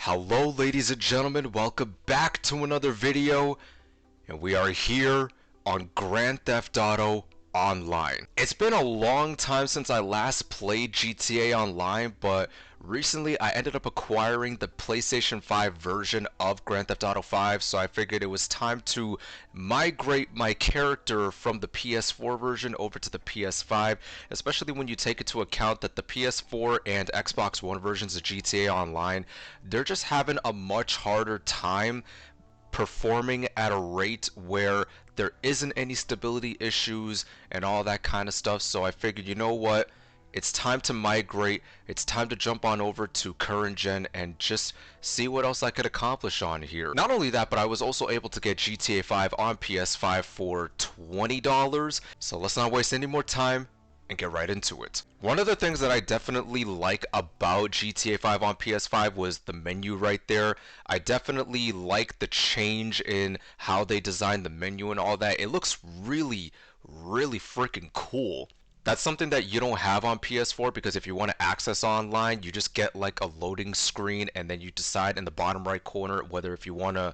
Hello ladies and gentlemen, welcome back to another video, and we are here on Grand Theft Auto Online. It's been a long time since I last played GTA Online, but recently I ended up acquiring the PlayStation 5 version of Grand Theft Auto 5, so I figured it was time to migrate my character from the PS4 version over to the PS5, especially when you take into account that the PS4 and Xbox One versions of GTA Online, they're just having a much harder time performing at a rate where there isn't any stability issues and all that kind of stuff. So I figured, you know what, it's time to migrate, it's time to jump on over to current gen and just see what else I could accomplish on here. Not only that, but I was also able to get GTA 5 on PS5 for $20. So let's not waste any more time and get right into it. One of the things that I definitely like about GTA 5 on PS5 was the menu right there. I definitely like the change in how they designed the menu and all that. It looks really freaking cool. That's something that you don't have on PS4, because if you want to access online, you just get like a loading screen and then you decide in the bottom right corner whether if you want to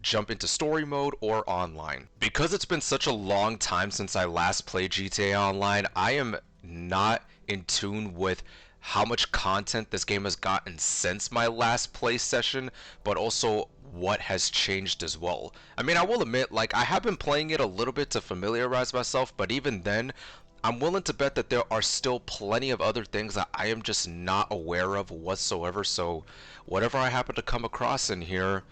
jump into story mode or online. Because it's been such a long time since I last played GTA Online, I am not in tune with how much content this game has gotten since my last play session, but also what has changed as well. I mean, I will admit, like, I have been playing it a little bit to familiarize myself, but even then, I'm willing to bet that there are still plenty of other things that I am just not aware of whatsoever, so whatever I happen to come across in here,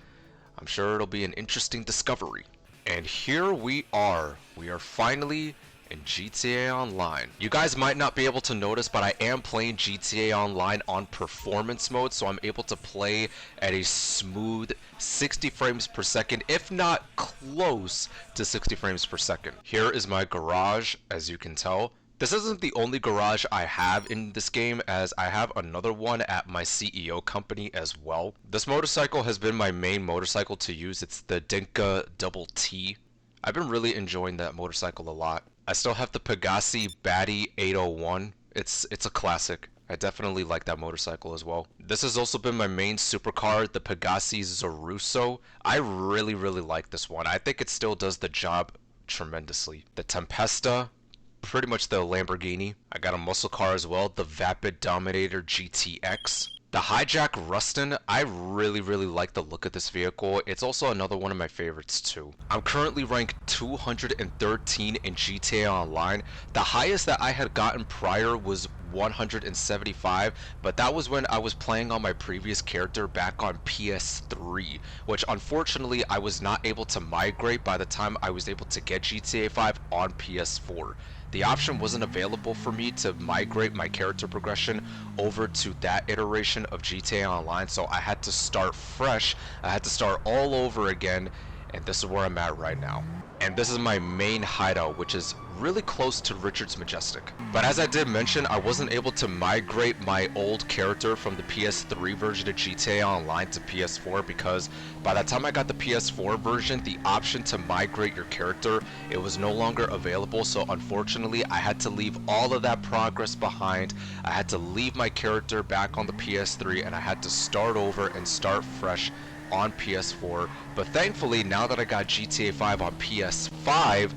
I'm sure it'll be an interesting discovery. And here we are. We are finally in GTA Online. You guys might not be able to notice, but I am playing GTA Online on performance mode, so I'm able to play at a smooth 60 frames per second, if not close to 60 frames per second. Here is my garage, as you can tell. This isn't the only garage I have in this game, as I have another one at my CEO company as well. This motorcycle has been my main motorcycle to use. It's the Dinka Double T. I've been really enjoying that motorcycle a lot. I still have the Pegasi Batty 801. It's a classic. I definitely like that motorcycle as well. This has also been my main supercar, the Pegasi Zaruso. I really like this one. I think it still does the job tremendously. The Tempesta, pretty much the Lamborghini. I got a muscle car as well, the Vapid Dominator GTX. The Hijack Rustin, I really like the look of this vehicle. It's also another one of my favorites too. I'm currently ranked 213 in GTA Online. The highest that I had gotten prior was 175, but that was when I was playing on my previous character back on PS3, which unfortunately I was not able to migrate by the time I was able to get GTA 5 on PS4. The option wasn't available for me to migrate my character progression over to that iteration of GTA Online, so I had to start fresh. I had to start all over again, and this is where I'm at right now. And this is my main hideout, which is really close to Richard's Majestic. But as I did mention, I wasn't able to migrate my old character from the PS3 version of GTA Online to PS4, because by the time I got the PS4 version, the option to migrate your character, it was no longer available. So unfortunately, I had to leave all of that progress behind. I had to leave my character back on the PS3, and I had to start over and start fresh on PS4. But thankfully, now that I got GTA 5 on PS5,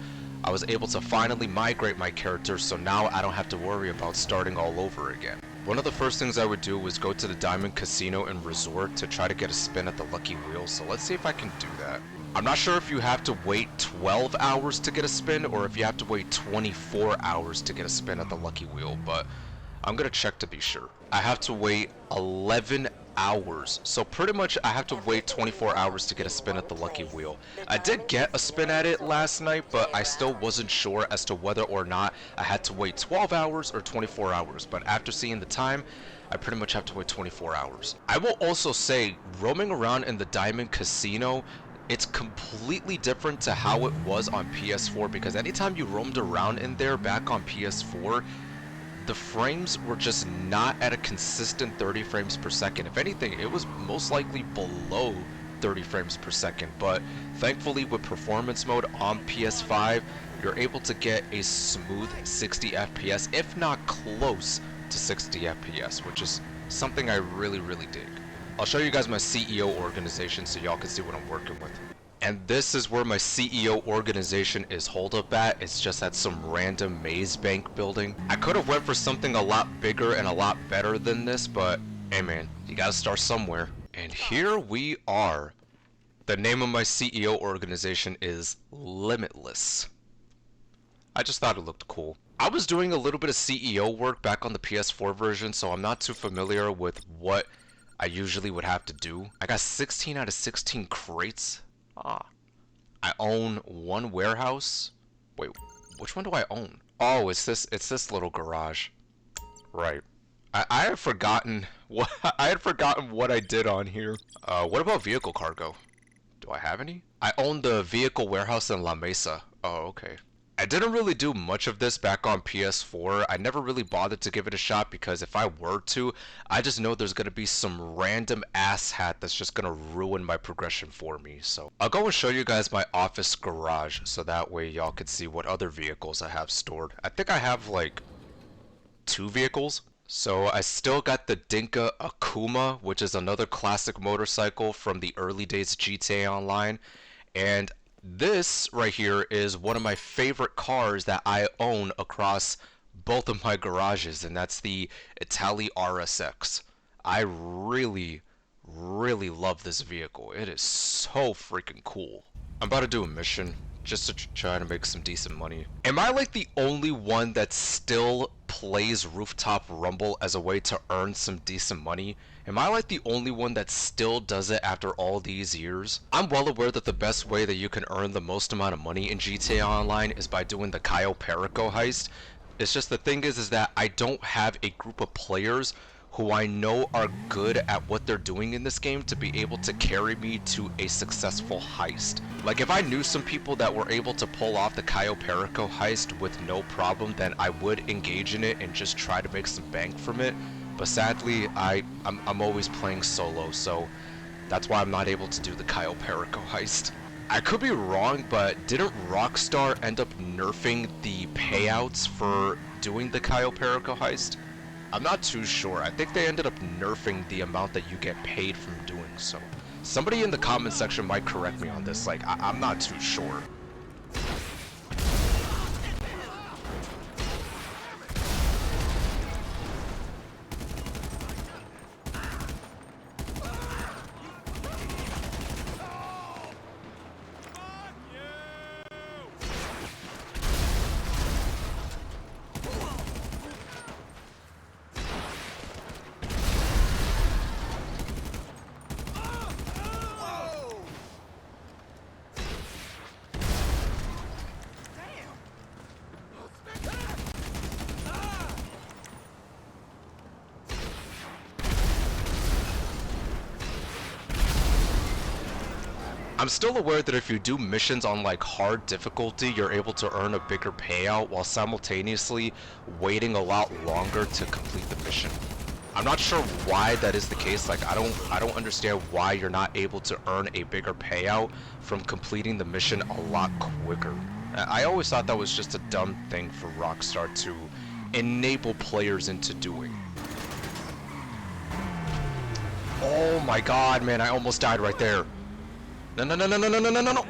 I was able to finally migrate my character, so now I don't have to worry about starting all over again. One of the first things I would do was go to the Diamond Casino and Resort to try to get a spin at the Lucky Wheel, so let's see if I can do that. I'm not sure if you have to wait 12 hours to get a spin or if you have to wait 24 hours to get a spin at the Lucky Wheel, but I'm gonna check to be sure. I have to wait 11 hours, so pretty much I have to wait 24 hours to get a spin at the Lucky Wheel. I did get a spin at it last night, but I still wasn't sure as to whether or not I had to wait 12 hours or 24 hours, but after seeing the time, I pretty much have to wait 24 hours. I will also say, roaming around in the Diamond Casino, it's completely different to how it was on PS4, because anytime you roamed around in there back on PS4, the frames were just not at a consistent 30 frames per second. If anything, it was most likely below 30 frames per second, but thankfully with performance mode on PS5, you're able to get a smooth 60 FPS, if not close to 60 FPS, which is something I really dig. I'll show you guys my CEO organization so y'all can see what I'm working with. And this is where my CEO organization is holed up at. It's just at some random maze bank building. I could have went for something a lot bigger and a lot better than this, but hey man, you gotta start somewhere. And here we are. The name of my CEO organization is Limitless. I just thought it looked cool. I was doing a little bit of CEO work back on the PS4 version, so I'm not too familiar with what I usually would have to do. I got 16 out of 16 crates. Ah. I own one warehouse. Wait, which one do I own? Oh, it's this little garage. Right. I had forgotten what I did on here. What about vehicle cargo? Do I have any? I own the vehicle warehouse in La Mesa. Oh, okay. I didn't really do much of this back on PS4. I never really bothered to give it a shot because if I were to, I just know there's gonna be some random asshat that's just gonna ruin my progression for me. So I'll go and show you guys my office garage so that way y'all can see what other vehicles I have stored. I think I have like 2 vehicles. So I still got the Dinka Akuma, which is another classic motorcycle from the early days of GTA Online. And this right here is one of my favorite cars that I own across both of my garages, and that's the Itali RSX. I really love this vehicle. It is so freaking cool. I'm about to do a mission just to try to make some decent money. Am I like the only one that still plays Rooftop Rumble as a way to earn some decent money? Am I like the only one that still does it after all these years? I'm well aware that the best way that you can earn the most amount of money in GTA Online is by doing the Cayo Perico heist. It's just the thing is that I don't have a group of players who I know are good at what they're doing in this game to be able to carry me to a successful heist. Like if I knew some people that were able to pull off the Cayo Perico heist with no problem, then I would engage in it and just try to make some bank from it. But sadly, I'm always playing solo, so that's why I'm not able to do the Cayo Perico heist. I could be wrong, but didn't Rockstar end up nerfing the payouts for doing the Cayo Perico heist? I'm not too sure. I think they ended up nerfing the amount that you get paid from doing so. Somebody in the comment section might correct me on this, like, I'm not too sure. I'm still aware that if you do missions on like hard difficulty, you're able to earn a bigger payout while simultaneously waiting a lot longer to complete the mission. I'm not sure why that is the case. Like I don't understand why you're not able to earn a bigger payout from completing the mission a lot quicker. I always thought that was just a dumb thing for Rockstar to enable players into doing. Oh my god, man, I almost died right there. No, no, no, no, no, no, no, no, no, no!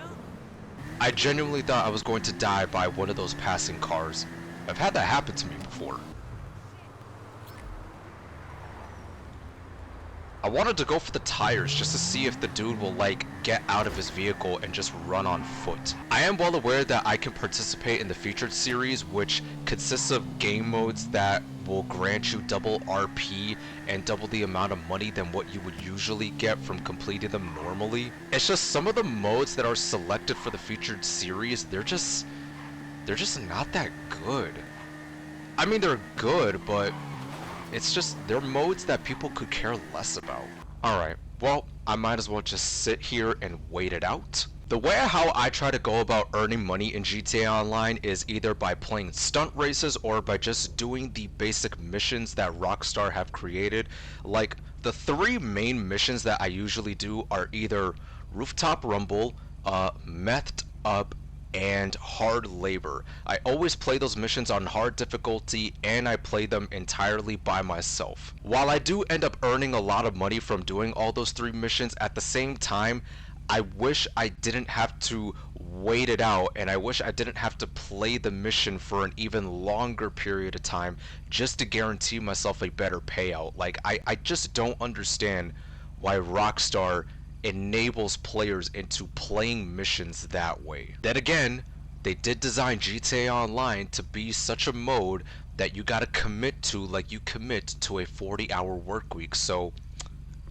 I genuinely thought I was going to die by one of those passing cars. I've had that happen to me before. I wanted to go for the tires just to see if the dude will like get out of his vehicle and just run on foot. I am well aware that I can participate in the featured series, which consists of game modes that will grant you double RP and double the amount of money than what you would usually get from completing them normally. It's just some of the modes that are selected for the featured series, they're just not that good. I mean, they're good, but it's just, they're modes that people could care less about. Alright, well, I might as well just sit here and wait it out. The way how I try to go about earning money in GTA Online is either by playing stunt races or by just doing the basic missions that Rockstar have created. Like, the 3 main missions that I usually do are either Rooftop Rumble, Methed Up, and hard labor. I always play those missions on hard difficulty, and I play them entirely by myself. While I do end up earning a lot of money from doing all those 3 missions, at the same time, I wish I didn't have to wait it out, and I wish I didn't have to play the mission for an even longer period of time just to guarantee myself a better payout. Like, I just don't understand why Rockstar enables players into playing missions that way. Then again, they did design GTA Online to be such a mode that you gotta commit to like you commit to a 40-hour work week, so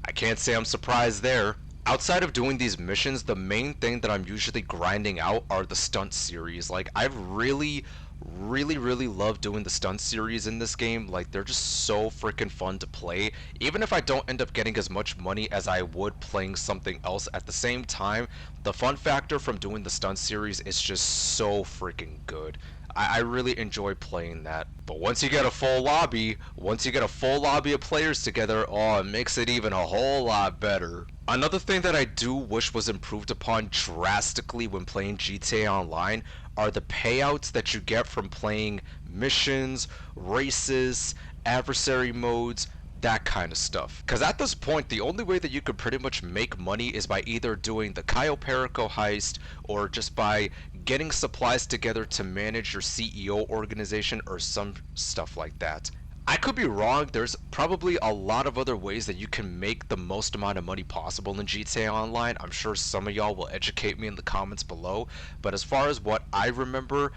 I can't say I'm surprised there. Outside of doing these missions, the main thing that I'm usually grinding out are the stunt series. Like, I've really love doing the stunt series in this game. Like, they're just so freaking fun to play. Even if I don't end up getting as much money as I would playing something else, at the same time, the fun factor from doing the stunt series is just so freaking good. I really enjoy playing that. But once you get a full lobby of players together, oh, it makes it even a whole lot better. Another thing that I do wish was improved upon drastically when playing GTA Online are the payouts that you get from playing missions, races, adversary modes, that kind of stuff. Because at this point, the only way that you could pretty much make money is by either doing the Cayo Perico heist or just by getting supplies together to manage your CEO organization or some stuff like that. I could be wrong, there's probably a lot of other ways that you can make the most amount of money possible in GTA Online. I'm sure some of y'all will educate me in the comments below, but as far as what I remember,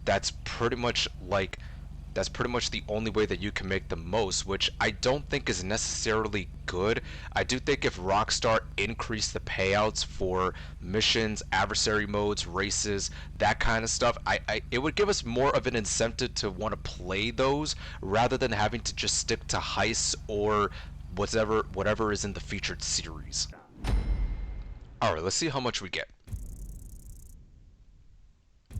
that's pretty much the only way that you can make the most, which I don't think is necessarily good. I do think if Rockstar increased the payouts for missions, adversary modes, races, that kind of stuff, it would give us more of an incentive to want to play those rather than having to just stick to heists or whatever is in the featured series. Alright, let's see how much we get.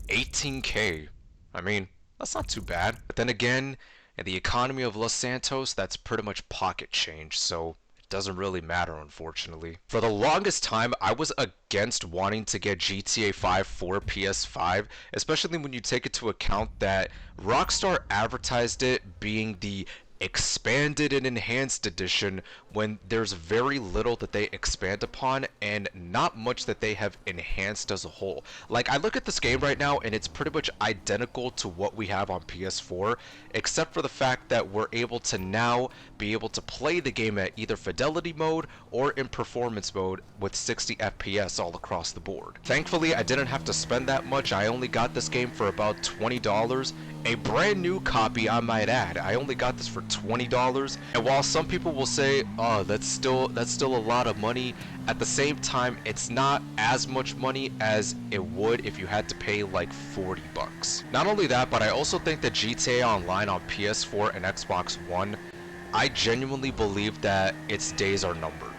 18K. I mean, that's not too bad. But then again, in the economy of Los Santos, that's pretty much pocket change, so it doesn't really matter, unfortunately. For the longest time, I was against wanting to get GTA 5 for PS5, especially when you take into account that Rockstar advertised it being the expanded and enhanced edition when there's very little that they expand upon and not much that they have enhanced as a whole. Like, I look at this game right now and it's pretty much identical to what we have on PS4, except for the fact that we're able to now be able to play the game at either fidelity mode or in performance mode with 60 FPS all across the board. Thankfully, I didn't have to spend that much. I only got this game for about $20, a brand new copy, I might add. I only got this for $20, and while some people will say, oh, that's still a lot of money, at the same time, it's not as much money as it would if you had to pay like 40 bucks. Not only that, but I also think that GTA Online on PS4 and Xbox One, I genuinely believe that its days are numbered.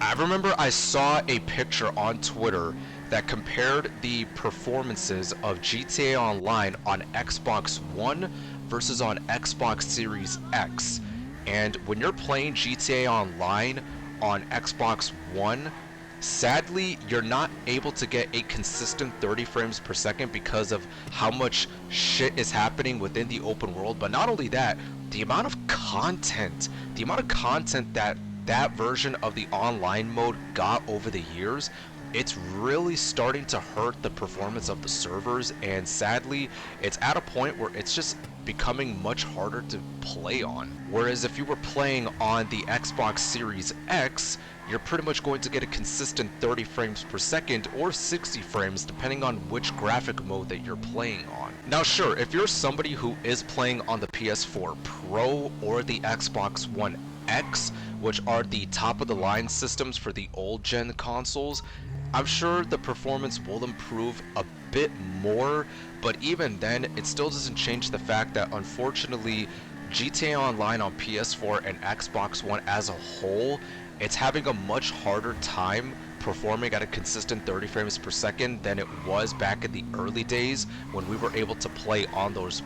I remember I saw a picture on Twitter that compared the performances of GTA Online on Xbox One versus on Xbox Series X. And when you're playing GTA Online on Xbox One, sadly, you're not able to get a consistent 30 frames per second because of how much shit is happening within the open world. But not only that, the amount of content that that version of the online mode got over the years, it's really starting to hurt the performance of the servers, and sadly, it's at a point where it's just becoming much harder to play on. Whereas if you were playing on the Xbox Series X, you're pretty much going to get a consistent 30 frames per second or 60 frames depending on which graphic mode that you're playing on. Now sure, if you're somebody who is playing on the PS4 Pro or the Xbox One X, which are the top of the line systems for the old gen consoles, I'm sure the performance will improve a bit more, but even then, it still doesn't change the fact that unfortunately, GTA Online on PS4 and Xbox One as a whole, it's having a much harder time performing at a consistent 30 frames per second than it was back in the early days when we were able to play on those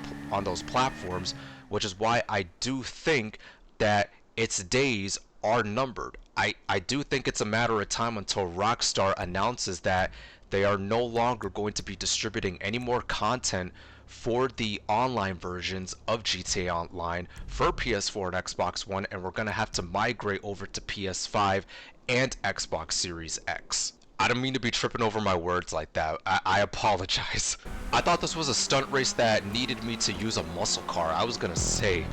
platforms, which is why I do think that its days are numbered. I do think it's a matter of time until Rockstar announces that they are no longer going to be distributing any more content for the online versions of GTA Online for PS4 and Xbox One, and we're going to have to migrate over to PS5 and Xbox Series X. I don't mean to be tripping over my words like that. I apologize. I thought this was a stunt race that needed me to use a muscle car. I was gonna say,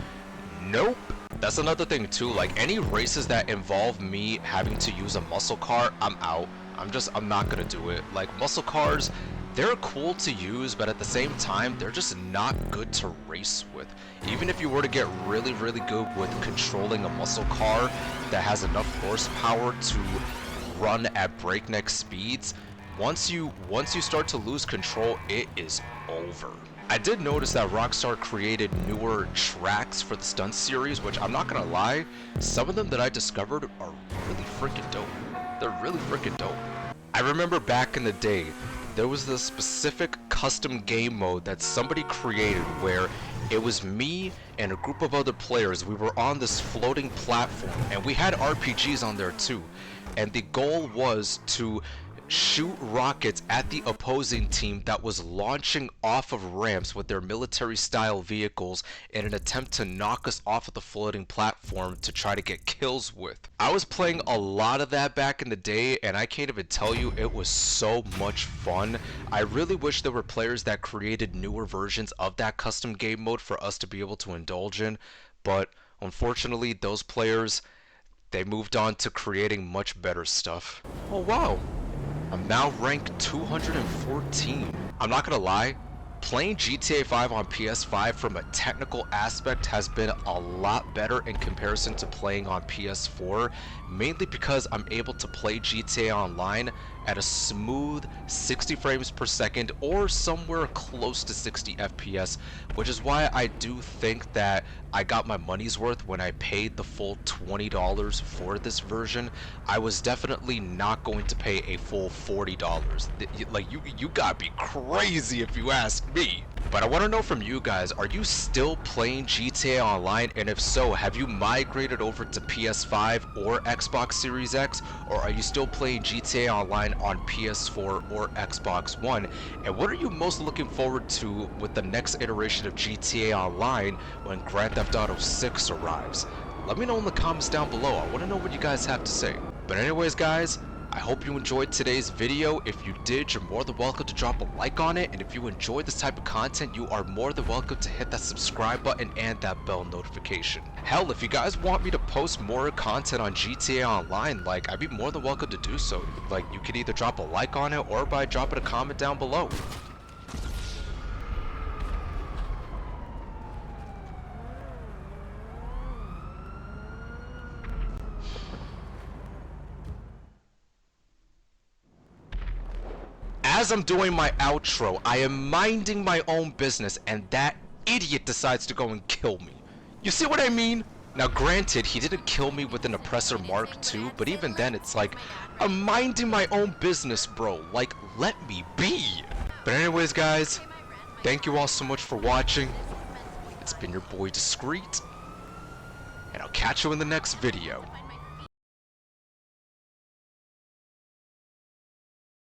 nope. That's another thing too, like any races that involve me having to use a muscle car, I'm out. I'm not gonna do it. Like muscle cars, they're cool to use, but at the same time, they're just not good to race with. Even if you were to get really, really good with controlling a muscle car that has enough horsepower to run at breakneck speeds, once you start to lose control, it is over. I did notice that Rockstar created newer tracks for the stunt series, which I'm not gonna lie, some of them that I discovered are really freaking dope. They're really freaking dope. I remember back in the day, there was this specific custom game mode that somebody created where it was me and a group of other players. We were on this floating platform and we had RPGs on there too. And the goal was to shoot rockets at the opposing team that was launching off of ramps with their military style vehicles in an attempt to knock us off of the floating platform to try to get kills with. I was playing a lot of that back in the day, and I can't even tell you, it was so much fun. I really wish there were players that created newer versions of that custom game mode for us to be able to indulge in, but unfortunately those players, they moved on to creating much better stuff. Oh wow, I'm now ranked 214. I'm not gonna lie, playing GTA 5 on PS5 from a technical aspect has been a lot better in comparison to playing on PS4, mainly because I'm able to play GTA Online at a smooth 60 frames per second or somewhere close to 60 FPS, which is why I do think that I got my money's worth when I paid the full $20 for this version. I was definitely not going to pay a full $40. Like, you gotta be crazy if you ask me. But I want to know from you guys, are you still playing GTA Online? And if so, have you migrated over to PS5 or Xbox Series X? Or are you still playing GTA Online on PS4 or Xbox One? And what are you most looking forward to with the next iteration of GTA Online when Grand Theft Auto 6 arrives? Let me know in the comments down below. I want to know what you guys have to say. But anyways guys, I hope you enjoyed today's video. If you did, you're more than welcome to drop a like on it. And if you enjoyed this type of content, you are more than welcome to hit that subscribe button and that bell notification. Hell, if you guys want me to post more content on GTA Online, like, I'd be more than welcome to do so. Like, you could either drop a like on it or by dropping a comment down below. As I'm doing my outro, I am minding my own business, and that idiot decides to go and kill me. You see what I mean? Now granted, he didn't kill me with an Oppressor Mark II, but even then it's like, I'm minding my own business, bro. Like, let me be. But anyways guys, thank you all so much for watching. It's been your boy Discreet, and I'll catch you in the next video.